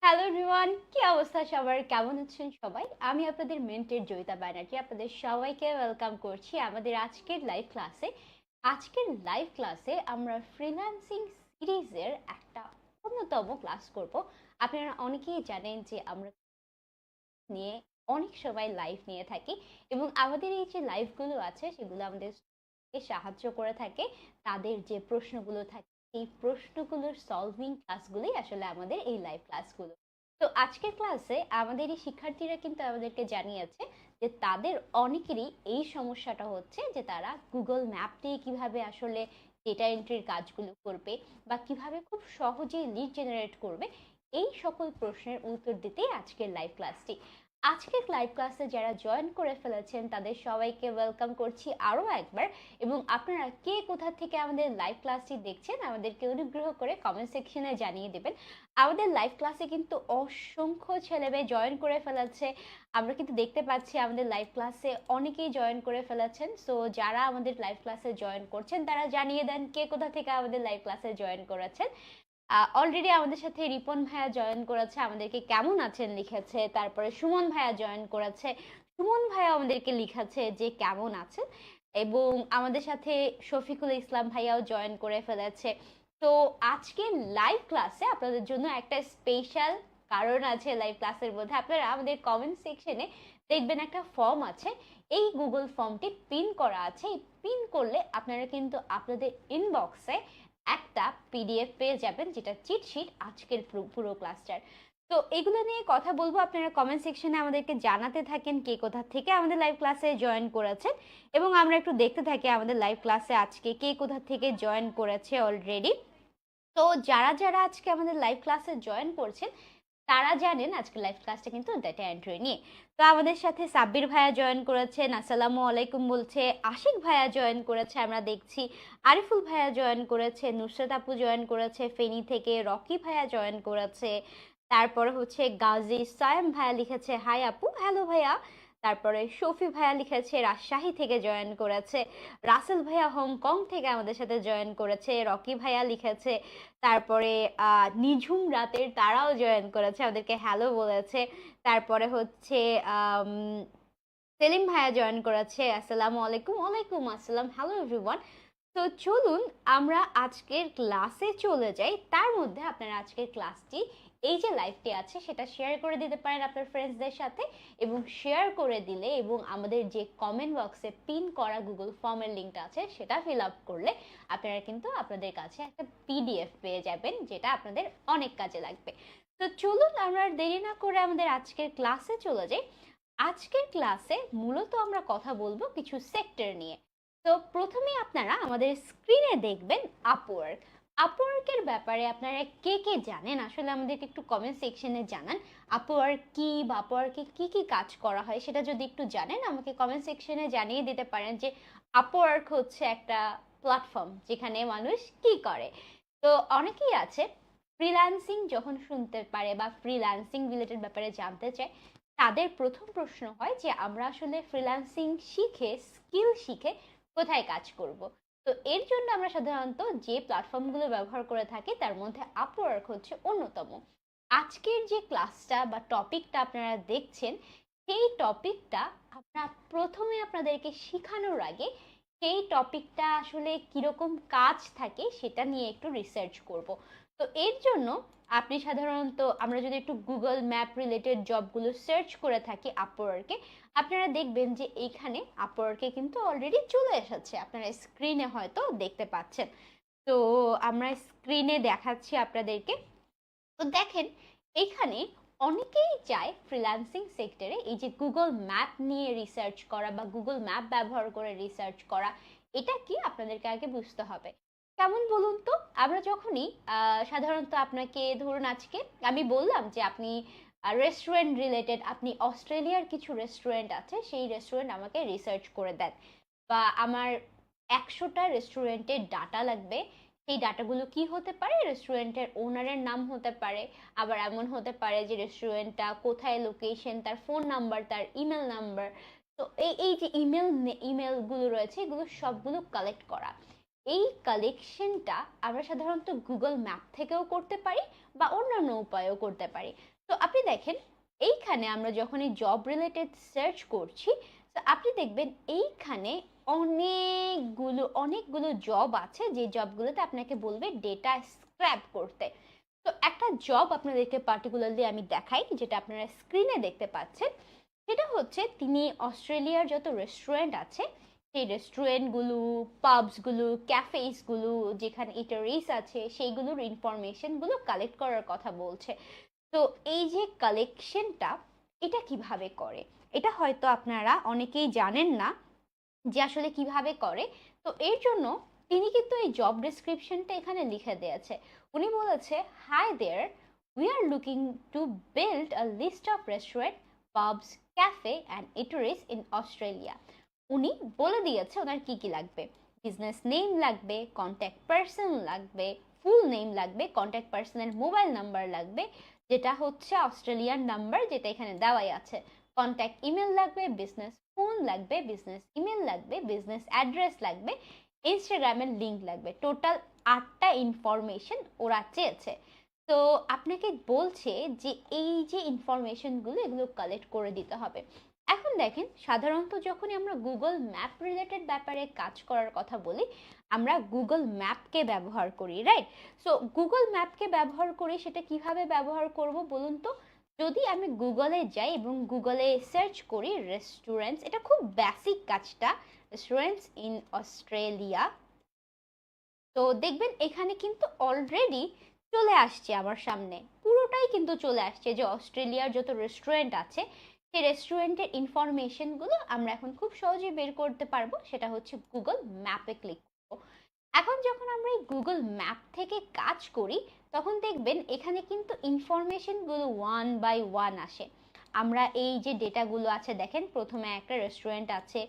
Hello everyone, কি অবস্থা সবার? কেমন আছেন সবাই? আমি আপনাদের মেন্টর জয়িতা ব্যানার্জি আপনাদের সবাইকে ওয়েলকাম করছি আমাদের আজকের লাইভ ক্লাসে। আজকের লাইভ ক্লাসে আমরা ফ্রিল্যান্সিং সিরিজের একটা অন্যতম ক্লাস করব। আপনারা অনেকেই জানেন যে আমরা নিয়ে অনেক সময় লাইভ নিয়ে থাকি এবং আমাদের এই যে লাইভগুলো আছে সেগুলো আমাদের সাহায্য করে থাকে। তাদের যে প্রশ্নগুলো থাকে এই প্রশ্নগুলোর সলভিং ক্লাসগুলোই আসলে আমাদের এই লাইভ ক্লাসগুলো। তো আজকের ক্লাসে আমাদের এই শিক্ষার্থীরা কিন্তু আমাদেরকে জানিয়েছে যে তাদের অনেকেরই এই সমস্যাটা হচ্ছে যে তারা গুগল ম্যাপ দিয়ে কিভাবে আসলে ডেটা এন্ট্রির কাজগুলো করবে বা কিভাবে খুব সহজেই লিড জেনারেট করবে। এই সকল প্রশ্নের উত্তর দিতেই আজকের লাইভ ক্লাসটি। আজকের লাইভ ক্লাসে যারা জয়েন করে ফেলেছেন তাদের সবাইকে ওয়েলকাম করছি আরও একবার। এবং আপনারা কে কোথা থেকে আমাদের লাইভ ক্লাসটি দেখছেন আমাদেরকে অনুগ্রহ করে কমেন্ট সেকশনে জানিয়ে দেবেন। আমাদের লাইভ ক্লাসে কিন্তু অসংখ্য ছেলেমেয়ে জয়েন করে ফেলেছে। আমরা কিন্তু দেখতে পাচ্ছি আমাদের লাইভ ক্লাসে অনেকেই জয়েন করে ফেলেছেন। সো যারা আমাদের লাইভ ক্লাসে জয়েন করছেন তারা জানিয়ে দেন কে কোথা থেকে আমাদের লাইভ ক্লাসে জয়েন করেছেন। অলরেডি আমাদের সাথে রিপন ভাইয়া জয়েন করেছে, আমাদেরকে কেমন আছেন লিখেছে। তারপরে সুমন ভাইয়া জয়েন করেছে, সুমন ভাইয়া আমাদেরকে লিখেছে যে কেমন আছেন। এবং আমাদের সাথে শফিকুল ইসলাম ভাইয়াও জয়েন করে ফেলেছে। তো আজকে লাইভ ক্লাসে আপনাদের জন্য একটা স্পেশাল কারণ আছে। লাইভ ক্লাসের মধ্যে আপনারা আমাদের কমেন্ট সেকশনে দেখবেন একটা ফর্ম আছে। এই গুগল ফর্মটি পিন করা আছে। পিন করলে আপনারা কিন্তু আপনাদের ইনবক্সে একটা পিডিএফ পেয়ে যাবেন যেটা চিটশিট আজকের পুরো ক্লাসটার। তো এগুলো নিয়ে কথা বলবো, আপনারা কমেন্ট সেকশনে আমাদেরকে জানাতে থাকেন কে কোথা থেকে আমাদের লাইভ ক্লাসে জয়েন করেছেন এবং আমরা একটু দেখতে থাকি আমাদের লাইভ ক্লাসে আজকে কে কোথা থেকে জয়েন করেছে অলরেডি। তো যারা যারা আজকে আমাদের লাইভ ক্লাসে জয়েন করছেন তারা জানেন আজকে লাইভ ক্লাসটা কিন্তু ডেটা এন্ট্রি নিয়ে। তো আমাদের সাথে সাব্বির ভাইয়া জয়েন করেছেন, আসসালামু আলাইকুম বলছে। আশিক ভাইয়া জয়েন করেছে আমরা দেখছি, আরিফুল ভাইয়া জয়েন করেছে, নুসরাত আপু জয়েন করেছে ফেনী থেকে, রকি ভাইয়া জয়েন করেছে, তারপরে হচ্ছে গাজী সায়েম ভাইয়া লিখেছে হাই আপু, হ্যালো ভাইয়া। তারপরে শফি ভাইয়া লিখেছে রাজশাহী থেকে জয়েন করেছে, রাসেল ভাইয়া হংকং থেকে আমাদের সাথে জয়েন করেছে, রকি ভাইয়া লিখেছে, তারপরে নিঝুম রাতের তারাও জয়েন করেছে, আমাদেরকে হ্যালো বলেছে। তারপরে হচ্ছে সেলিম ভাইয়া জয়েন করেছে, আসসালামু আলাইকুম। ওয়ালাইকুম আসসালাম, হ্যালো এভরিওয়ান। তো চলুন আমরা আজকের ক্লাসে চলে যাই। তার মধ্যে আপনারা আজকের ক্লাসটি এই যে লাইভটি আছে সেটা শেয়ার করে দিতে পারেন আপনার ফ্রেন্ডসদের সাথে। এবং শেয়ার করে দিলে এবং আমাদের যে কমেন্ট বক্সে পিন করা গুগল ফর্মের লিঙ্কটা আছে সেটা ফিল আপ করলে আপনারা কিন্তু আপনাদের কাছে একটা পিডিএফ পেয়ে যাবেন যেটা আপনাদের অনেক কাজে লাগবে। তো চলুন আমরা দেরি না করে আমাদের আজকের ক্লাসে চলে যাই। আজকের ক্লাসে মূলত আমরা কথা বলবো কিছু সেক্টর নিয়ে। তো প্রথমে আপনারা আমাদের স্ক্রিনে দেখবেন আপওয়ার্ক। আপওয়ার্কের ব্যাপারে আপনারা কে কে জানেন আসলে আমাদেরকে একটু কমেন্ট সেকশনে জানান। আপওয়ার্ক কি বা আপওয়ার্কে কি কি কাজ করা হয় সেটা যদি একটু জানেন আমাকে কমেন্ট সেকশনে জানিয়ে দিতে পারেন যে আপওয়ার্ক হচ্ছে একটা প্ল্যাটফর্ম যেখানে মানুষ কি করে। তো অনেকেই আছে ফ্রিল্যান্সিং যখন শুনতে পারে বা ফ্রিল্যান্সিং রিলেটেড ব্যাপারে জানতে চায় তাদের প্রথম প্রশ্ন হয় যে আমরা আসলে ফ্রিল্যান্সিং শিখে স্কিল শিখে কোথায় কাজ করব। তো এর জন্য আমরা সাধারণত যে প্ল্যাটফর্মগুলো ব্যবহার করে থাকি তার মধ্যে আপওয়ার্ক হচ্ছে অন্যতম। আজকের যে ক্লাসটা বা টপিকটা আপনারা দেখছেন সেই টপিকটা আমরা প্রথমে আপনাদেরকে শেখানোর আগে সেই টপিকটা আসলে কিরকম কাজ থাকে সেটা নিয়ে একটু রিসার্চ করব। তো এর জন্য আপনি সাধারণত আমরা যদি একটু গুগল ম্যাপ রিলেটেড জবগুলো সার্চ করে থাকি আপওয়ার্কে, আপনারা দেখবেন যে এইখানে আপওয়ার্কে কিন্তু অলরেডি চলে এসেছে, আপনারা স্ক্রিনে হয়তো দেখতে পাচ্ছেন। তো আমরা স্ক্রিনে দেখাচ্ছি আপনাদেরকে। তো দেখেন এখানে অনেকেই চায় ফ্রিল্যান্সিং সেক্টরে এই যে গুগল ম্যাপ নিয়ে রিসার্চ করা বা গুগল ম্যাপ ব্যবহার করে রিসার্চ করা। এটা কি আপনাদেরকে আগে বুঝতে হবে। কেমন বলুন তো, আমরা যখনই সাধারণত আপনাকে ধরুন আজকে আমি বললাম যে আপনি রেস্টুরেন্ট রিলেটেড আপনি অস্ট্রেলিয়ার কিছু রেস্টুরেন্ট আছে সেই রেস্টুরেন্ট আমাকে রিসার্চ করে দেন, বা আমার 100টা রেস্টুরেন্টের ডাটা লাগবে। সেই ডাটাগুলো কি হতে পারে, রেস্টুরেন্টের ওনারের নাম হতে পারে, আবার এমন হতে পারে যে রেস্টুরেন্টটা কোথায় লোকেশন, তার ফোন নাম্বার, তার ইমেল নাম্বার। তো এই এই যে ইমেলগুলো রয়েছে এগুলো সবগুলো কালেক্ট করা। এই কালেকশনটা আমরা সাধারণত গুগল ম্যাপ থেকেও করতে পারি বা অন্যান্য উপায়েও করতে পারি। তো আপনি দেখেন এইখানে আমরা যখন এই জব রিলেটেড সার্চ করছি, তো আপনি দেখবেন এইখানে অনেকগুলো জব আছে, যে জবগুলোতে আপনাকে বলবে ডেটা স্ক্র্যাপ করতে। তো একটা জব আপনাদেরকে পার্টিকুলারলি আমি দেখাই, যেটা আপনারা স্ক্রিনে দেখতে পাচ্ছেন। সেটা হচ্ছে তিনি অস্ট্রেলিয়ার যত রেস্টুরেন্ট আছে সেই রেস্টুরেন্টগুলো, পাবসগুলো, ক্যাফেসগুলো, যেখানে ইটারিস আছে সেইগুলোর ইনফরমেশনগুলো কালেক্ট করার কথা বলছে। তো এই যে কালেকশনটা, এটা কিভাবে করে, এটা হয়তো আপনারা অনেকেই জানেন না যে আসলে কিভাবে করে। তো এর জন্য তিনি কিন্তু এই জব ডেসক্রিপশনটা এখানে লিখে দিয়েছে। উনি বলেছে, hi there, we are looking to build a list of restaurant, pubs, cafe and eateries in Australia. উনি বলে দিয়েছে ওনার কি কি লাগবে। বিজনেস নেম লাগবে, কন্ট্যাক্ট পার্সন লাগবে, ফুল নেম লাগবে, কন্ট্যাক্ট পার্সনের মোবাইল নাম্বার লাগবে, যেটা হচ্ছে অস্ট্রেলিয়ান নাম্বার, যেটা এখানে দেওয়াই আছে। কন্ট্যাক্ট ইমেল লাগবে, বিজনেস ফোন লাগবে, বিজনেস ইমেল লাগবে, বিজনেস অ্যাড্রেস লাগবে, ইনস্টাগ্রামের লিঙ্ক লাগবে। টোটাল 8টা ইনফরমেশন ওরা চেয়েছে। তো আপনাকে বলছে যে এই যে ইনফরমেশনগুলো এগুলো কালেক্ট করে দিতে হবে। এখন দেখেন, সাধারণত যখনই আমরা গুগল ম্যাপ রিলেটেড ব্যাপারে কাজ করার কথা বলি, আমরা গুগল ম্যাপকে ব্যবহার করি, রাইট? সো গুগল ম্যাপকে ব্যবহার করি, সেটা কিভাবে ব্যবহার করব বলুন তো? যদি আমি গুগলে যাই এবং গুগলে সার্চ করি রেস্টুরেন্টস, এটা খুব বেসিক কাজটা, রেস্টুরেন্টস ইন অস্ট্রেলিয়া, তো দেখবেন এখানে কিন্তু অলরেডি চলে আসছে আমার সামনে, পুরোটাই কিন্তু চলে আসছে যে অস্ট্রেলিয়ার যত রেস্টুরেন্ট আছে সেই রেস্টুরেন্টের ইনফরমেশনগুলো আমরা এখন খুব সহজেই বের করতে পারবো। সেটা হচ্ছে গুগল ম্যাপে ক্লিক করবো। এখন যখন আমরা এই গুগল ম্যাপ থেকে কাজ করি, তখন দেখবেন এখানে কিন্তু ইনফরমেশনগুলো ওয়ান বাই ওয়ান আসে। আমরা এই যে ডেটাগুলো আছে, দেখেন প্রথমে একটা রেস্টুরেন্ট আছে,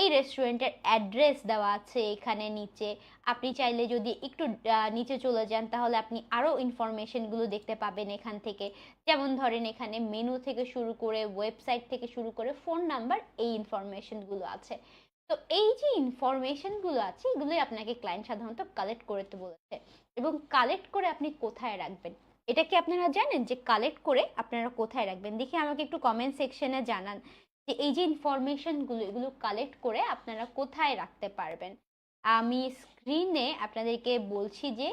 এই রেস্টুরেন্টের অ্যাড্রেস দেওয়া আছে এখানে নিচে। আপনি চাইলে যদি একটু নিচে চলে যান, তাহলে আপনি আরও ইনফরমেশনগুলো দেখতে পাবেন এখান থেকে। যেমন ধরেন এখানে মেনু থেকে শুরু করে, ওয়েবসাইট থেকে শুরু করে, ফোন নাম্বার, এই ইনফরমেশনগুলো আছে। তো এই যে ইনফরমেশনগুলো আছে এগুলোই আপনাকে ক্লায়েন্ট সাধারণত কালেক্ট করতে বলেছে। এবং কালেক্ট করে আপনি কোথায় রাখবেন, এটা কি আপনারা জানেন যে কালেক্ট করে আপনারা কোথায় রাখবেন? দেখি আমাকে একটু কমেন্ট সেকশনে জানান যে এই যে ইনফরমেশনগুলো এগুলো কালেক্ট করে আপনারা কোথায় রাখতে পারবেন। আমি স্ক্রিনে আপনাদেরকে বলছি যে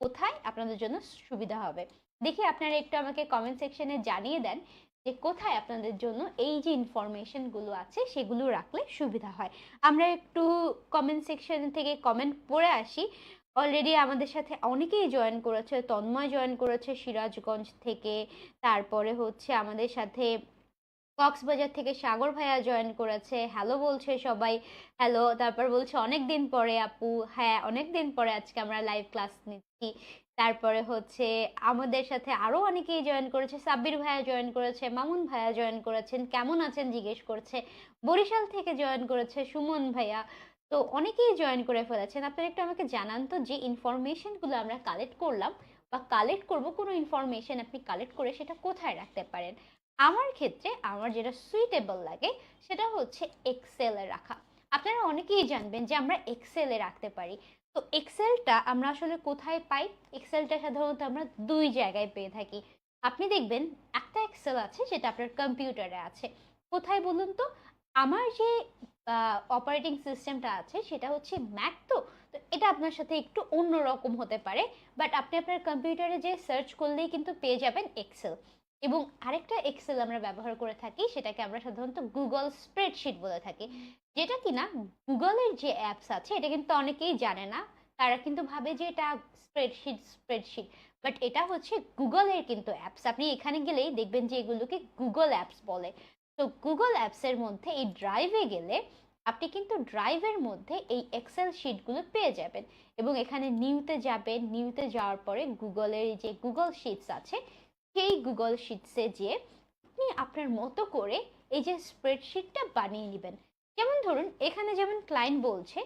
কোথায় আপনাদের জন্য সুবিধা হবে। দেখি আপনারা একটু আমাকে কমেন্ট সেকশনে জানিয়ে দেন যে কোথায় আপনাদের জন্য এই যে ইনফরমেশনগুলো আছে সেগুলো রাখলে সুবিধা হয়। আমরা একটু কমেন্ট সেকশন থেকে কমেন্ট পড়ে আসি। অলরেডি আমাদের সাথে অনেকেই জয়েন করেছে, তন্ময় জয়েন করেছে সিরাজগঞ্জ থেকে, তারপরে হচ্ছে আমাদের সাথে কক্সবাজার থেকে সাগর ভাইয়া জয়েন করেছে, হ্যালো বলছে সবাই, হ্যালো। তারপর বলছে অনেক দিন পরে আপু, হ্যাঁ অনেক দিন পরে আজকে আমরা লাইভ ক্লাস নিচ্ছি। তারপরে হচ্ছে আমাদের সাথে আরো অনেকেই জয়েন করেছে, সাব্বির ভাইয়া জয়েন করেছে, মামুন ভাইয়া জয়েন করেছেন, কেমন আছেন জিজ্ঞেস করছে, বরিশাল থেকে জয়েন করেছে সুমন ভাইয়া। তো অনেকেই জয়েন করে ফেলেছেন। আপনারা একটু আমাকে জানান তো যে ইনফরমেশনগুলো আমরা কালেক্ট করলাম বা কালেক্ট করব, কোনো ইনফরমেশন আপনি কালেক্ট করে সেটা কোথায় রাখতে পারেন। আমার ক্ষেত্রে আমার যেটা সুইটেবল লাগে সেটা হচ্ছে এক্সেলে রাখা। আপনারা অনেকেই জানবেন যে আমরা এক্সেলে রাখতে পারি। তো এক্সেলটা আমরা আসলে কোথায় পাই? এক্সেলটা সাধারণত আমরা দুই জায়গায় পেয়ে থাকি। আপনি দেখবেন একটা এক্সেল আছে যেটা আপনার কম্পিউটারে আছে। কোথায় বলুন তো? আমার যে অপারেটিং সিস্টেমটা আছে সেটা হচ্ছে ম্যাক, তো তো এটা আপনার সাথে একটু অন্যরকম হতে পারে, বাট আপনি আপনার কম্পিউটারে যে সার্চ করলেই কিন্তু পেয়ে যাবেন এক্সেল। এবং আরেকটা এক্সেল আমরা ব্যবহার করে থাকি, সেটাকে আমরা সাধারণত গুগল স্প্রেডশিট বলে থাকি, যেটা কিনা গুগলের যে অ্যাপস আছে এটা কিন্তু অনেকেই জানে না। তারা কিন্তু ভাবে যে এটা স্প্রেডশিট, বাট এটা হচ্ছে গুগলের কিন্তু অ্যাপস। আপনি এখানে গেলেই দেখবেন যে এগুলোকে গুগল অ্যাপস বলে। তো গুগল অ্যাপসের মধ্যে এই ড্রাইভে গেলে আপনি কিন্তু ড্রাইভের মধ্যে এই এক্সেল শিটগুলো পেয়ে যাবেন। এবং এখানে নিউতে যাবেন, নিউতে যাওয়ার পরে গুগলের যে গুগল শিটস আছে সেই গুগল শিটসে যে আপনি আপনার মতো করে এই যে স্প্রেডশিটটা বানিয়ে নেবেন। যেমন ধরুন এখানে যেমন ক্লায়েন্ট বলছে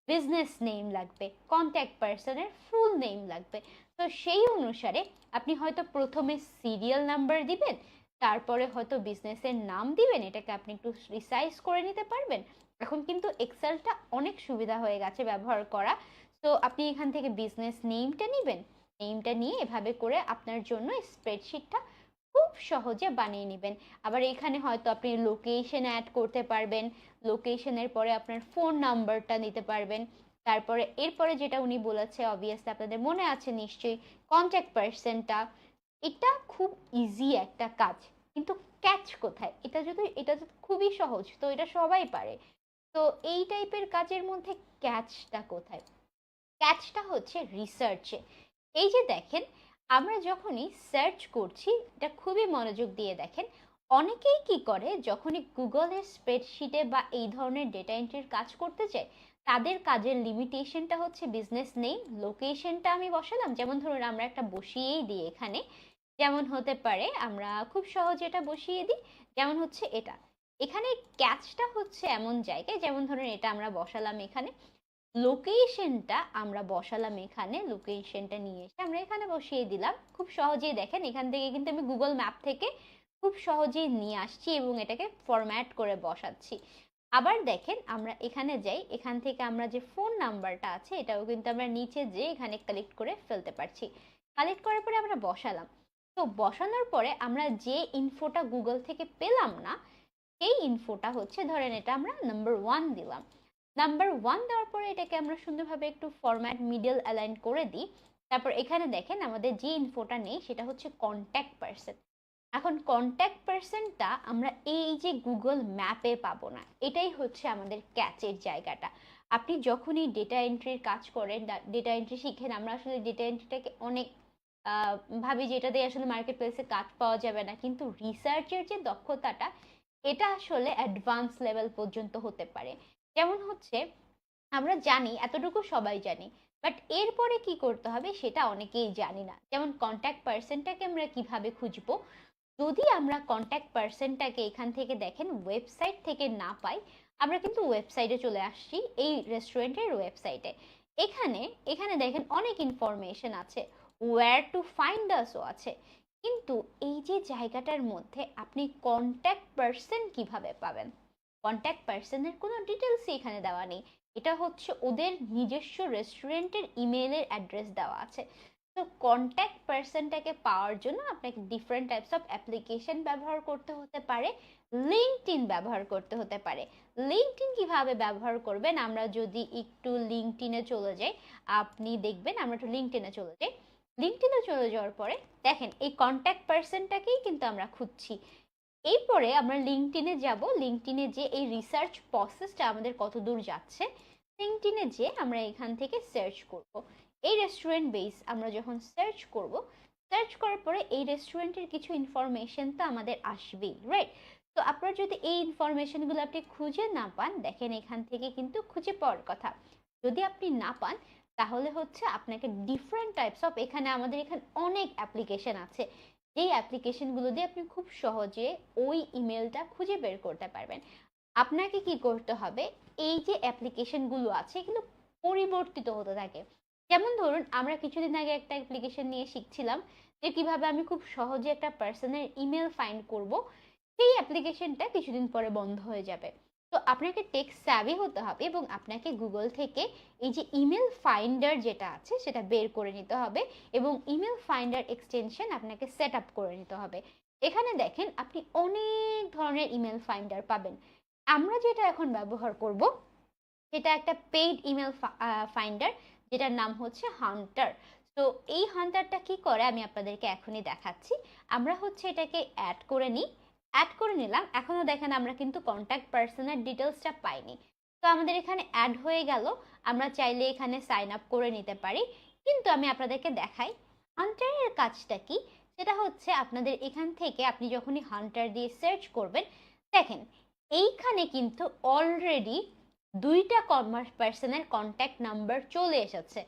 বিজনেস নেম লাগবে, কন্ট্যাক্ট পার্সনের ফুল নেম লাগবে। তো সেই অনুসারে আপনি হয়তো প্রথমে সিরিয়াল নাম্বার দিবেন, তারপরে হয়তো বিজনেসের নাম দিবেন, এটাকে আপনি একটু রিসাইজ করে নিতে পারবেন। এখন কিন্তু এক্সেলটা অনেক সুবিধা হয়ে গেছে ব্যবহার করা। তো আপনি এখান থেকে বিজনেস নেমটা নিবেন, নেমটা নিয়ে এভাবে করে আপনার জন্য স্প্রেডশিটটা খুব খুব সহজে বানিয়ে নেবেন। আবার এখানে হয়তো আপনি লোকেশন অ্যাড করতে পারবেন, লোকেশনের পরে আপনার ফোন নাম্বারটা নিতে পারবেন। তারপরে এরপরে যেটা উনি বলেছে অবভিয়াসলি আপনাদের মনে আছে নিশ্চয়ই, কন্ট্যাক্ট পার্সনটা। এটা খুব ইজি একটা কাজ, কিন্তু ক্যাচ কোথায়? এটা তো খুবই সহজ, তো এটা সবাই পারে। তো এই টাইপের কাজের মধ্যে ক্যাচটা কোথায়? ক্যাচটা হচ্ছে রিসার্চে। এই যে দেখেন, আমরা যখনই সার্চ করছি, এটা খুবই মনোযোগ দিয়ে দেখেন, অনেকেই কি করে যখনই গুগলের স্প্রেডশিটে বা এই ধরনের ডেটা এন্ট্রির কাজ করতে চায়, তাদের কাজের লিমিটেশনটা হচ্ছে বিজনেস নেম, লোকেশনটা আমি বসালাম, যেমন ধরুন আমরা একটা বসিয়েই দিই এখানে, যেমন হতে পারে আমরা খুব সহজে এটা বসিয়ে দিই, যেমন হচ্ছে এটা। এখানে ক্যাচটা হচ্ছে এমন জায়গায়, যেমন ধরুন এটা আমরা বসালাম এখানে, লোকেশনটা আমরা বসালাম এখানে, লোকেশনটা নিয়ে এসে আমরা এখানে বসিয়ে দিলাম। খুব সহজেই দেখেন এখান থেকে কিন্তু আমি গুগল ম্যাপ থেকে খুব সহজেই নিয়ে আসছি এবং এটাকে ফরম্যাট করে বসাচ্ছি। আবার দেখেন আমরা এখানে যাই, এখান থেকে আমরা যে ফোন নাম্বারটা আছে এটাও কিন্তু আমরা নিচে যে এখানে কালেক্ট করে ফেলতে পারছি। কালেক্ট করার পরে আমরা বসালাম। তো বসানোর পরে আমরা যে ইনফোটা গুগল থেকে পেলাম না, এই ইনফোটা হচ্ছে ধরেন এটা আমরা নাম্বার 1 দিলাম। নাম্বার 1 দেওয়ার পরে এটাকে আমরা সুন্দরভাবে একটু ফরম্যাট মিডল অ্যালাইন করে দিই। তারপর এখানে দেখেন আমাদের যে ইনফোটা নেই সেটা হচ্ছে কন্ট্যাক্ট পারসন। এখন কন্ট্যাক্ট পারসনটা আমরা এই যে গুগল ম্যাপে পাবো না, এটাই হচ্ছে আমাদের ক্যাচের জায়গাটা। আপনি যখনই ডেটা এন্ট্রির কাজ করেন, ডেটা এন্ট্রি শিখেন, আমরা আসলে ডেটা এন্ট্রিটাকে অনেক ভাবি যে এটা দিয়ে আসলে মার্কেট প্লেসে কাজ পাওয়া যাবে না, কিন্তু রিসার্চের যে দক্ষতাটা, এটা আসলে অ্যাডভান্স লেভেল পর্যন্ত হতে পারে। যেমন হচ্ছে আমরা জানি, এতটুকু সবাই জানি, বাট এরপরে কি করতে হবে সেটা অনেকেই জানি না। যেমন কন্ট্যাক্ট পার্সনটাকে আমরা কিভাবে খুঁজবো? যদি আমরা কন্ট্যাক্ট পার্সনটাকে এখান থেকে দেখেন ওয়েবসাইট থেকে না পাই, আমরা কিন্তু ওয়েবসাইটে চলে আসছি, এই রেস্টুরেন্টের ওয়েবসাইটে। এখানে এখানে দেখেন অনেক ইনফরমেশন আছে, ওয়্যার টু ফাইন্ড আসও আছে, কিন্তু এই যে জায়গাটার মধ্যে আপনি কন্ট্যাক্ট পার্সন কিভাবে পাবেন? কন্ট্যাক্ট পার্সনের কোনো ডিটেলসই এখানে দেওয়া নেই। এটা হচ্ছে ওদের নিজস্ব রেস্টুরেন্টের ইমেইলের অ্যাড্রেস দেওয়া আছে। তো কন্ট্যাক্ট পার্সনটাকে পাওয়ার জন্য আপনাকে ডিফারেন্ট টাইপস অফ অ্যাপ্লিকেশন ব্যবহার করতে হতে পারে, লিঙ্কডইন ব্যবহার করতে হতে পারে। লিঙ্কডইন কিভাবে ব্যবহার করবেন? আমরা যদি একটু লিঙ্কডইনে চলে যাই, আপনি দেখবেন, আমরা একটু লিঙ্কডইনে চলে যাই। লিঙ্কডইনে চলে যাওয়ার পরে দেখেন এই কন্ট্যাক্ট পার্সনটাকেই কিন্তু আমরা খুঁজছি। এরপরে আমরা লিঙ্কডইনে যাব, লিঙ্কডইনে যে এই রিসার্চ প্রসেসটা আমাদের কত দূর যাচ্ছে, লিঙ্কডইনে যে আমরা এখান থেকে সার্চ করব। এই রেস্টুরেন্ট বেস আমরা যখন সার্চ করব, সার্চ করার পরে এই রেস্টুরেন্টের কিছু ইনফরমেশন তো আমাদের আসবেই, রাইট? তো আপনারা যদি এই ইনফরমেশনগুলো আপনি খুঁজে না পান, দেখেন এখান থেকে কিন্তু খুঁজে পাওয়ার কথা, যদি আপনি না পান তাহলে হচ্ছে আপনাকে ডিফারেন্ট টাইপস অফ, এখানে আমাদের এখানে অনেক অ্যাপ্লিকেশন আছে, যেই অ্যাপ্লিকেশনগুলো দিয়ে আপনি খুব সহজে ওই ইমেলটা খুঁজে বের করতে পারবেন। আপনাকে কি করতে হবে? এই যে অ্যাপ্লিকেশনগুলো আছে এগুলো পরিবর্তিত হতে থাকে। যেমন ধরুন আমরা কিছুদিন আগে একটা অ্যাপ্লিকেশন নিয়ে শিখছিলাম যে কিভাবে আমি খুব সহজে একটা পার্সনের ইমেল ফাইন্ড করব। সেই অ্যাপ্লিকেশনটা কিছুদিন পরে বন্ধ হয়ে যাবে। তো আপনাকে টেক স্যাভি হতে হবে এবং আপনাকে গুগল থেকে এই যে ইমেল ফাইন্ডার যেটা আছে সেটা বের করে নিতে হবে এবং ইমেল ফাইন্ডার এক্সটেনশন আপনাকে সেট আপ করে নিতে হবে। এখানে দেখেন আপনি অনেক ধরনের ইমেল ফাইন্ডার পাবেন। আমরা যেটা এখন ব্যবহার করব সেটা একটা পেইড ইমেল ফাইন্ডার, যেটার নাম হচ্ছে হান্টার। তো এই হান্টারটা কি করে আমি আপনাদেরকে এখনই দেখাচ্ছি। আমরা হচ্ছে এটাকে অ্যাড করে নিই, অ্যাড করে নিলাম। এখনো দেখেন আমরা কিন্তু কন্ট্যাক্ট পার্সনের ডিটেলসটা পাইনি। তো আমাদের এখানে অ্যাড হয়ে গেল, আমরা চাইলে এখানে সাইন আপ করে নিতে পারি। কিন্তু আমি আপনাদেরকে দেখাই হান্টারের কাজটা কি। সেটা হচ্ছে আপনাদের এখান থেকে আপনি যখনই হান্টার দিয়ে সার্চ করবেন, দেখেন এইখানে কিন্তু অলরেডি দুইটা কমার্স পার্সনের কন্ট্যাক্ট নাম্বার চলে এসেছে।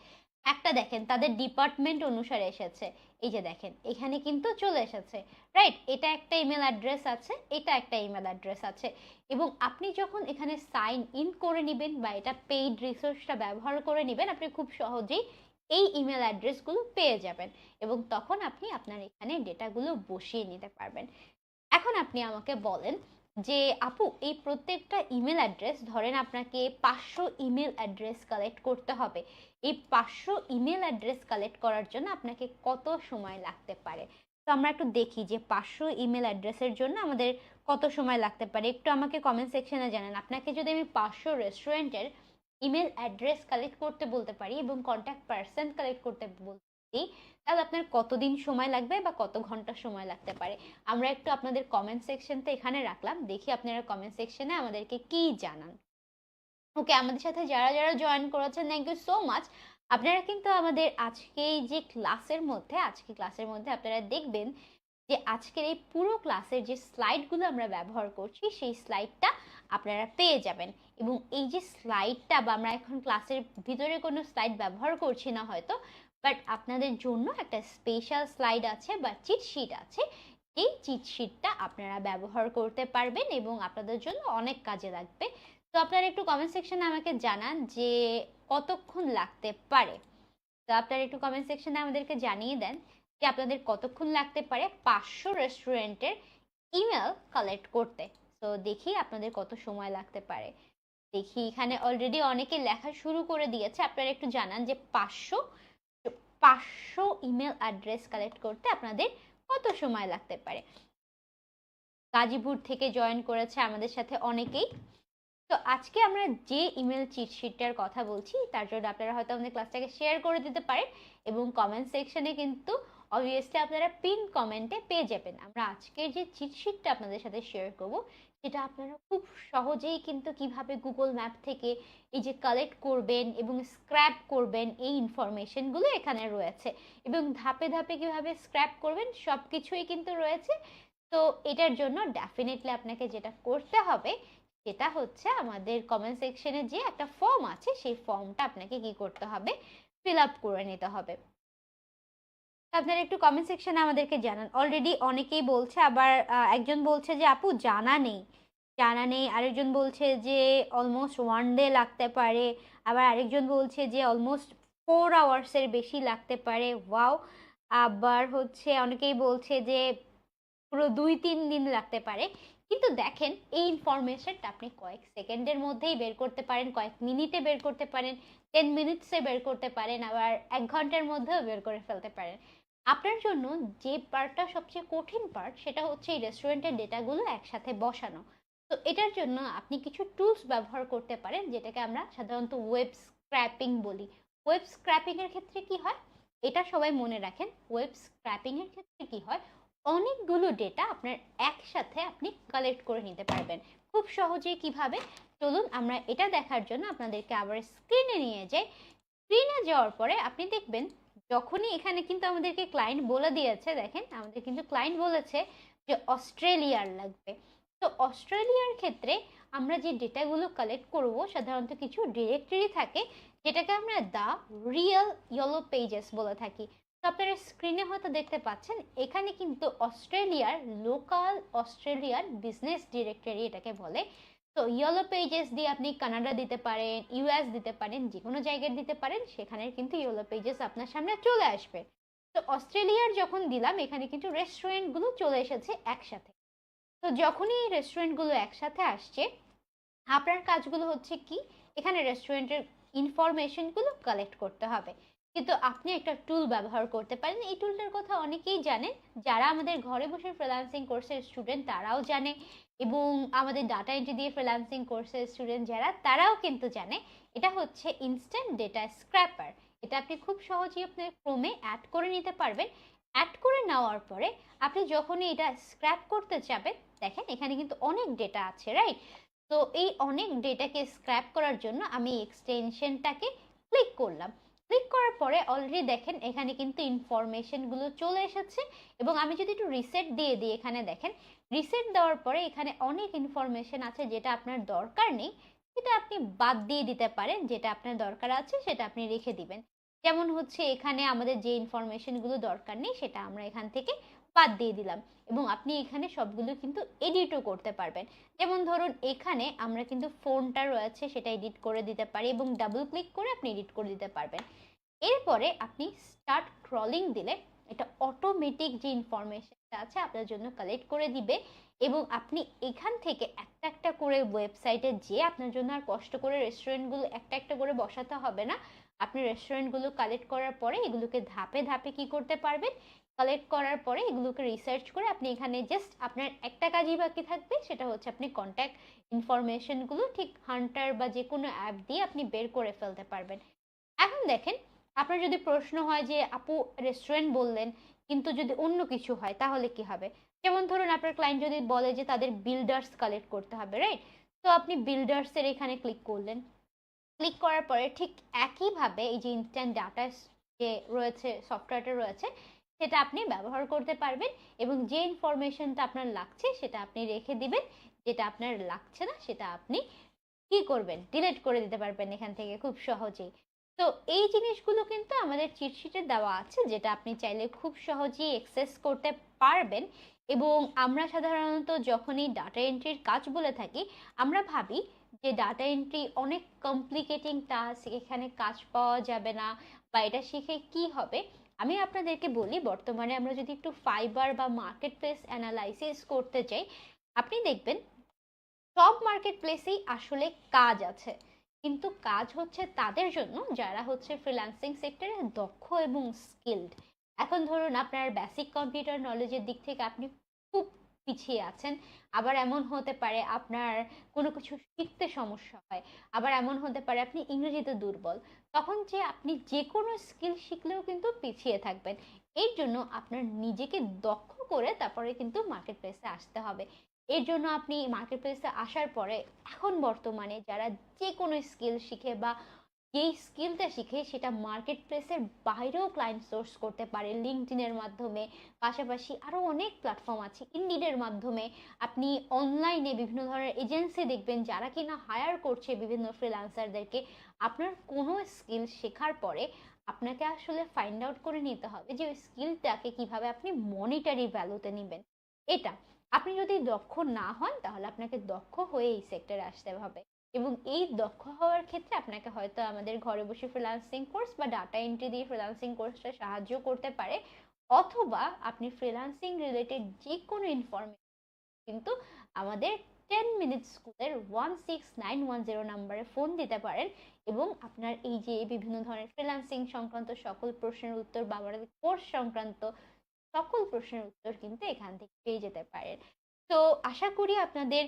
একটা দেখেন তাদের ডিপার্টমেন্ট অনুসারে এসেছে, এই যে দেখেন এখানে কিন্তু চলে এসেছে, রাইট? এটা একটা ইমেল অ্যাড্রেস আছে, এটা একটা ইমেল অ্যাড্রেস আছে। এবং আপনি যখন এখানে সাইন ইন করে নেবেন বা এটা পেইড রিসোর্সটা ব্যবহার করে নেবেন, আপনি খুব সহজেই এই ইমেল অ্যাড্রেসগুলো পেয়ে যাবেন এবং তখন আপনি আপনার এখানে ডেটাগুলো বসিয়ে নিতে পারবেন। এখন আপনি আমাকে বলেন যে আপু এই প্রত্যেকটা ইমেল অ্যাড্রেস, ধরেন আপনাকে 500 ইমেল অ্যাড্রেস কালেক্ট করতে হবে, এই 500 ইমেল অ্যাড্রেস কালেক্ট করার জন্য আপনাকে কত সময় লাগতে পারে? তো আমরা একটু দেখি যে 500 ইমেল অ্যাড্রেসের জন্য আমাদের কত সময় লাগতে পারে। একটু আমাকে কমেন্ট সেকশনে জানান। আপনাকে যদি আমি 500 রেস্টুরেন্টের ইমেল অ্যাড্রেস কালেক্ট করতে বলতে পারি এবং কন্ট্যাক্ট পারসন কালেক্ট করতে বলতে পারি, তাহলে আপনার কতদিন সময় লাগবে বা কত ঘন্টা সময় লাগতে পারে। আমরা একটু আপনাদের কমেন্ট সেকশনটা এখানে রাখলাম, দেখি আপনারা কমেন্ট সেকশনে আমাদেরকে কি জানান। ওকে, আমাদের সাথে যারা যারা জয়েন করেছেন, থ্যাংক ইউ সো মাচ। আপনারা কিন্তু আমাদের আজকে ক্লাসের মধ্যে আপনারা দেখবেন যে আজকের এই পুরো ক্লাসের যে স্লাইডগুলো আমরা ব্যবহার করছি সেই স্লাইডটা আপনারা পেয়ে যাবেন। এবং এই যে স্লাইডটা, বা আমরা এখন ক্লাসের ভিতরে কোনো স্লাইড ব্যবহার করছি না হয়তো, বাট আপনাদের জন্য একটা স্পেশাল স্লাইড আছে বা চিট শিট আছে। এই চিট শিটটা আপনারা ব্যবহার করতে পারবেন এবং আপনাদের জন্য অনেক কাজে লাগবে। তো আপনারা একটু কমেন্ট সেকশনে আমাকে জানান যে কতক্ষণ লাগতে পারে। তো আপনারা একটু কমেন্ট সেকশনে আমাদেরকে জানিয়ে দেন যে আপনাদের কতক্ষণ লাগতে পারে 500 রেস্টুরেন্টের ইমেল কালেক্ট করতে। তো দেখি আপনাদের কত সময় লাগতে পারে। দেখি এখানে অলরেডি অনেকে লেখা শুরু করে দিয়েছে। আপনারা একটু জানান যে 500 ইমেল অ্যাড্রেস কালেক্ট করতে আপনাদের কত সময় লাগতে পারে। গাজীপুর থেকে জয়েন করেছে আমাদের সাথে অনেকেই। তো আজকে আমরা যে ইমেল চিট শিটটার কথা বলছি তার জন্য আপনারা হয়তো আমাদের ক্লাসটাকে শেয়ার করে দিতে পারেন এবং কমেন্ট সেকশনে কিন্তু অবভিয়াসলি আপনারা পিন কমেন্টে পেয়ে যাবেন। আমরা আজকের যে চিট শিটটা আপনাদের সাথে শেয়ার করব সেটা আপনারা খুব সহজেই কিন্তু কিভাবে গুগল ম্যাপ থেকে এই যে কালেক্ট করবেন এবং স্ক্র্যাপ করবেন এই ইনফরমেশনগুলো এখানে রয়েছে, এবং ধাপে ধাপে কিভাবে স্ক্র্যাপ করবেন সব কিছুই কিন্তু রয়েছে। তো এটার জন্য ডেফিনেটলি আপনাকে যেটা করতে হবে সেটা হচ্ছে আমাদের কমেন্ট সেকশনে যে একটা ফর্ম আছে সেই ফর্মটা আপনাকে কি করতে হবে, ফিল আপ করে নিতে হবে। আপনারা একটু কমেন্ট সেকশনে আমাদেরকে জানান। অলরেডি অনেকেই বলছে, আবার একজন বলছে যে আপু জানা নেই, আরেকজন বলছে যে অলমোস্ট 1 ডে লাগতে পারে, আবার আরেকজন বলছে যে অলমোস্ট 4 আওয়ার্সের বেশি লাগতে পারে। ওয়াও। আবার হচ্ছে অনেকেই বলছে যে পুরো 2-3 দিন লাগতে পারে। কিন্তু দেখেন, এই ইনফরমেশনটা আপনি কয়েক সেকেন্ডের মধ্যেই বের করতে পারেন, কয়েক মিনিটে বের করতে পারেন, 10 মিনিটসে বের করতে পারেন, আবার 1 ঘন্টার মধ্যেও বের করে ফেলতে পারেন। আপনার জন্য যে পার্টটা সবচেয়ে কঠিন পার্ট সেটা হচ্ছে এই রেস্টুরেন্টের ডেটাগুলো একসাথে বসানো। তো এটার জন্য আপনি কিছু টুলস ব্যবহার করতে পারেন, যেটাকে আমরা সাধারণত ওয়েব স্ক্র্যাপিং বলি। ওয়েব স্ক্র্যাপিং এর ক্ষেত্রে কি হয়, এটা সবাই মনে রাখেন। ওয়েব স্ক্র্যাপিং এর ক্ষেত্রে কি হয়, অনেকগুলো ডেটা আপনার একসাথে আপনি কালেক্ট করে নিতে পারবেন খুব সহজেই। কিভাবে, চলুন আমরা এটা দেখার জন্য আপনাদেরকে আবার স্ক্রিনে নিয়ে যাই। স্ক্রিনে যাওয়ার পরে আপনি দেখবেন যখনই এখানে কিন্তু আমাদেরকে ক্লায়েন্ট বলে দিয়েছে, দেখেন আমাদের কিন্তু ক্লায়েন্ট বলেছে যে অস্ট্রেলিয়ার লাগবে। তো অস্ট্রেলিয়ার ক্ষেত্রে আমরা যে ডেটাগুলো কালেক্ট করব সাধারণত কিছু ডিরেক্টরি থাকে, যেটাকে আমরা দ্য রিয়েল ইয়েলো পেজেস বলে থাকি। তো আপনারা স্ক্রিনে হয়তো দেখতে পাচ্ছেন এখানে কিন্তু অস্ট্রেলিয়ার লোকাল অস্ট্রেলিয়ার বিজনেস ডিরেক্টরি এটাকে বলে। তো ইয়েলো পেজেস দিয়ে আপনি কানাডা দিতে পারেন, ইউএস দিতে পারেন, যে কোনো জায়গায় দিতে পারেন, সেখানে কিন্তু ইয়েলো পেজেস আপনার সামনে চলে আসবে। তো অস্ট্রেলিয়ার যখন দিলাম এখানে কিন্তু রেস্টুরেন্টগুলো চলে এসেছে একসাথে। তো যখনই এই রেস্টুরেন্টগুলো একসাথে আসছে, আপনার কাজগুলো হচ্ছে কি, এখানে রেস্টুরেন্টের ইনফরমেশনগুলো কালেক্ট করতে হবে। কিন্তু আপনি একটা টুল ব্যবহার করতে পারেন। এই টুলটার কথা অনেকেই জানেন, যারা আমাদের ঘরে বসে ফ্রিল্যান্সিং কোর্সের স্টুডেন্ট তারাও জানে, এবং আমাদের ডাটা এন্ট্রি দিয়ে ফ্রিল্যান্সিং কোর্সের স্টুডেন্ট যারা তারাও কিন্তু জানে। এটা হচ্ছে ইনস্ট্যান্ট ডেটা স্ক্র্যাপার। এটা আপনি খুব সহজেই আপনার ক্রোমে অ্যাড করে নিতে পারবেন। অ্যাড করে নেওয়ার পরে আপনি যখনই এটা স্ক্র্যাপ করতে যাবেন, দেখেন এখানে কিন্তু অনেক ডেটা আছে, রাইট? তো এই অনেক ডেটাকে স্ক্র্যাপ করার জন্য আমি এক্সটেনশনটাকে ক্লিক করলাম। ক্লিক করার পরে অলরেডি দেখেন এখানে কিন্তু ইনফরমেশনগুলো চলে এসেছে, এবং আমি যদি একটু রিসেট দিয়ে দিই, এখানে দেখেন রিসেট দেওয়ার পরে এখানে অনেক ইনফরমেশন আছে যেটা আপনার দরকার নেই, সেটা আপনি বাদ দিয়ে দিতে পারেন। যেটা আপনার দরকার আছে সেটা আপনি রেখে দিবেন। যেমন হচ্ছে এখানে আমাদের যে ইনফরমেশনগুলো দরকার নেই সেটা আমরা এখান থেকে বাদ দিয়ে দিলাম, এবং আপনি এখানে সবগুলো কিন্তু এডিটও করতে পারবেন। যেমন ধরুন এখানে আমরা কিন্তু ফোনটা রয়েছে সেটা এডিট করে দিতে পারি, এবং ডাবল ক্লিক করে আপনি এডিট করে দিতে পারবেন। এরপরে আপনি স্টার্ট ক্রলিং দিলে এটা অটোমেটিক যে ইনফরমেশনটা আছে আপনার জন্য কালেক্ট করে দিবে, এবং আপনি এখান থেকে একটা একটা করে ওয়েবসাইটে যেয়ে আপনার জন্য আর কষ্ট করে রেস্টুরেন্টগুলো একটা একটা করে বসাতে হবে না। আপনি রেস্টুরেন্টগুলো কালেক্ট করার পরে এগুলোকে ধাপে ধাপে কি করতে পারবেন, কালেক্ট করার পরে এগুলোকে রিসার্চ করে আপনি এখানে জাস্ট আপনার একটা কাজই বাকি থাকবে, সেটা হচ্ছে আপনি কন্ট্যাক্ট ইনফরমেশনগুলো ঠিক হান্টার বা যে কোনো অ্যাপ দিয়ে আপনি বের করে ফেলতে পারবেন। এখন দেখেন, আপনার যদি প্রশ্ন হয় যে আপু রেস্টুরেন্ট বললেন কিন্তু যদি অন্য কিছু হয় তাহলে কি হবে? যেমন ধরুন আপনার ক্লায়েন্ট যদি বলে যে তাদের বিল্ডার্স কালেক্ট করতে হবে, রাইট? তো আপনি বিল্ডার্সের এখানে ক্লিক করলেন, ক্লিক করার পরে ঠিক একইভাবে এই যে ইনস্ট্যান্ট ডাটা যে রয়েছে, সফটওয়্যারটা রয়েছে, সেটা আপনি ব্যবহার করতে পারবেন এবং যে ইনফরমেশনটা আপনার লাগছে সেটা আপনি রেখে দিবেন, যেটা আপনার লাগছে না সেটা আপনি কি করবেন, ডিলিট করে দিতে পারবেন এখান থেকে খুব সহজেই। তো এই জিনিসগুলো কিন্তু আমাদের চিটশিটে দেওয়া আছে, যেটা আপনি চাইলে খুব সহজেই অ্যাক্সেস করতে পারবেন। এবং আমরা সাধারণত যখনই ডাটা এন্ট্রির কাজ বলে থাকি, আমরা ভাবি যে ডাটা এন্ট্রি অনেক কমপ্লিকেটিং টাস্ক, এখানে কাজ পাওয়া যাবে না বা এটা শিখে কি হবে। আমি আপনাদেরকে বলি, বর্তমানে আমরা যদি একটু ফাইবার বা মার্কেট প্লেস অ্যানালাইসিস করতে চাই, আপনি দেখবেন সব মার্কেট প্লেসেই আসলে কাজ আছে, কিন্তু কাজ হচ্ছে তাদের জন্য যারা হচ্ছে ফ্রিল্যান্সিং সেক্টরে দক্ষ এবং স্কিলড। এখন ধরুন আপনার বেসিক কম্পিউটার নলেজের দিক থেকে আপনি খুব পিছিয়ে আছেন, আবার এমন হতে পারে আপনার কোনো কিছু শিখতে সমস্যা হয়, আবার এমন হতে পারে আপনি ইংরেজিতে দুর্বল, তখন যে আপনি যে কোনো স্কিল শিখলেও কিন্তু পিছিয়ে থাকবেন। এর জন্য আপনার নিজেকে দক্ষ করে তারপরে কিন্তু মার্কেট প্লেসে আসতে হবে। এর জন্য আপনি মার্কেট প্লেসে আসার পরে এখন বর্তমানে যারা যে কোনো স্কিল শিখে বা যেই স্কিলটা শিখে সেটা মার্কেট প্লেসের বাইরেও ক্লায়েন্ট সোর্স করতে পারে লিঙ্কডইনের মাধ্যমে, পাশাপাশি আরও অনেক প্ল্যাটফর্ম আছে, ইন্ডিডের মাধ্যমে। আপনি অনলাইনে বিভিন্ন ধরনের এজেন্সি দেখবেন যারা কিনা হায়ার করছে বিভিন্ন ফ্রিল্যান্সারদেরকে। আপনার কোনো স্কিল শেখার পরে আপনাকে আসলে ফাইন্ড আউট করে নিতে হবে যে ওই স্কিলটাকে কিভাবে আপনি মনিটারি ভ্যালুতে নেবেন। এটা আপনি যদি দক্ষ না হন তাহলে আপনাকে দক্ষ হয়ে এই সেক্টরে আসতে হবে। এবং এই দক্ষ হওয়ার ক্ষেত্রে আপনাকে হয়তো আমাদের ঘরে বসে ফ্রিল্যান্সিং কোর্স বা ডাটা এন্ট্রি দিয়ে ফ্রিল্যান্সিং কোর্সটা সাহায্য করতে পারে, অথবা আপনি ফ্রিল্যান্সিং রিলেটেড যে কোনো ইনফরমেশন কিন্তু আমাদের 10 মিনিট স্কুলের 16910 নাম্বারে ফোন দিতে পারেন এবং আপনার এই যে বিভিন্ন ধরনের ফ্রিল্যান্সিং সংক্রান্ত সকল প্রশ্নের উত্তর বা আমাদের কোর্স সংক্রান্ত সকল প্রশ্নের উত্তর কিন্তু এখান থেকে পেয়ে যেতে পারেন। তো আশা করি আপনাদের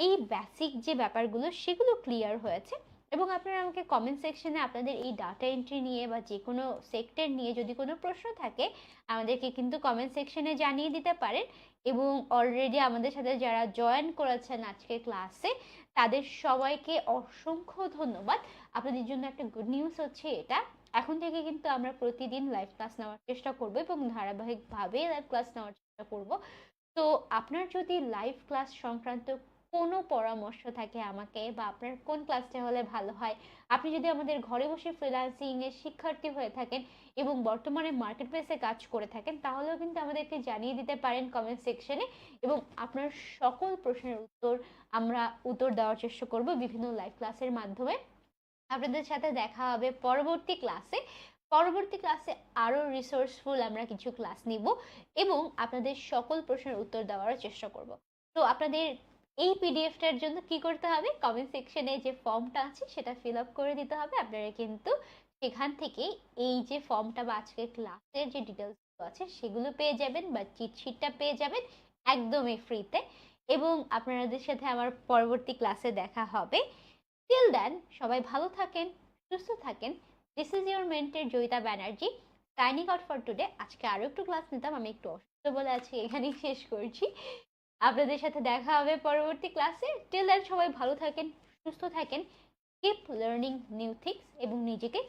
এই বেসিক যে ব্যাপারগুলো সেগুলো ক্লিয়ার হয়েছে এবং আপনারা আমাকে কমেন্ট সেকশনে আপনাদের এই ডাটা এন্ট্রি নিয়ে বা যে কোনো সেক্টর নিয়ে যদি কোনো প্রশ্ন থাকে আমাদেরকে কিন্তু কমেন্ট সেকশনে জানিয়ে দিতে পারেন। এবং অলরেডি আমাদের সাথে যারা জয়েন করেছেন আজকের ক্লাসে তাদের সবাইকে অসংখ্য ধন্যবাদ। আপনাদের জন্য একটা গুড নিউজ হচ্ছে এটা, এখন থেকে কিন্তু আমরা প্রতিদিন লাইভ ক্লাস নেওয়ার চেষ্টা করব এবং ধারাবাহিকভাবে লাইভ ক্লাস নেওয়ার চেষ্টা করব। তো আপনার যদি লাইভ ক্লাস সংক্রান্ত কোনো পরামর্শ থাকে আমাকে, বা আপনার কোন ক্লাসটা হলে ভালো হয়, আপনি যদি আমাদের ঘরে বসে ফ্রিল্যান্সিং এর শিক্ষার্থী হয়ে থাকেন এবং বর্তমানে মার্কেট প্লেসে কাজ করে থাকেন, তাহলেও কিন্তু আমাদেরকে জানিয়ে দিতে পারেন কমেন্ট সেকশনে এবং আপনার সকল প্রশ্নের আমরা উত্তর দেওয়ার চেষ্টা করব বিভিন্ন লাইভ ক্লাসের মাধ্যমে। আপনাদের সাথে দেখা হবে পরবর্তী ক্লাসে। পরবর্তী ক্লাসে আরও রিসোর্সফুল আমরা কিছু ক্লাস নিব এবং আপনাদের সকল প্রশ্নের উত্তর দেওয়ার চেষ্টা করব। তো আপনাদের এই পিডিএফটার জন্য কি করতে হবে, কমেন্ট সেকশনে যে ফর্মটা আছে সেটা ফিল আপ করে দিতে হবে। আপনারা কিন্তু সেখান থেকে এই যে ফর্মটা বা আজকের ক্লাসের যে ডিটেলসগুলো আছে সেগুলো পেয়ে যাবেন বা চিটশিটটা পেয়ে যাবেন একদমই ফ্রিতে। এবং আপনাদের সাথে আমার পরবর্তী ক্লাসে দেখা হবে। টিল দেন সবাই ভালো থাকেন, সুস্থ থাকেন। This is your mentor Joyita Banerjee, signing out for today. আজকে আরও একটু ক্লাস নিতাম, আমি একটু অসুস্থ বলে আছি, এখানেই শেষ করছি। আপনাদের সাথে দেখা হবে পরবর্তী ক্লাসে। টিল দেন সবাই ভালো থাকেন, সুস্থ থাকেন, কিপ লার্নিং নিউ থিংস এবং নিজেকে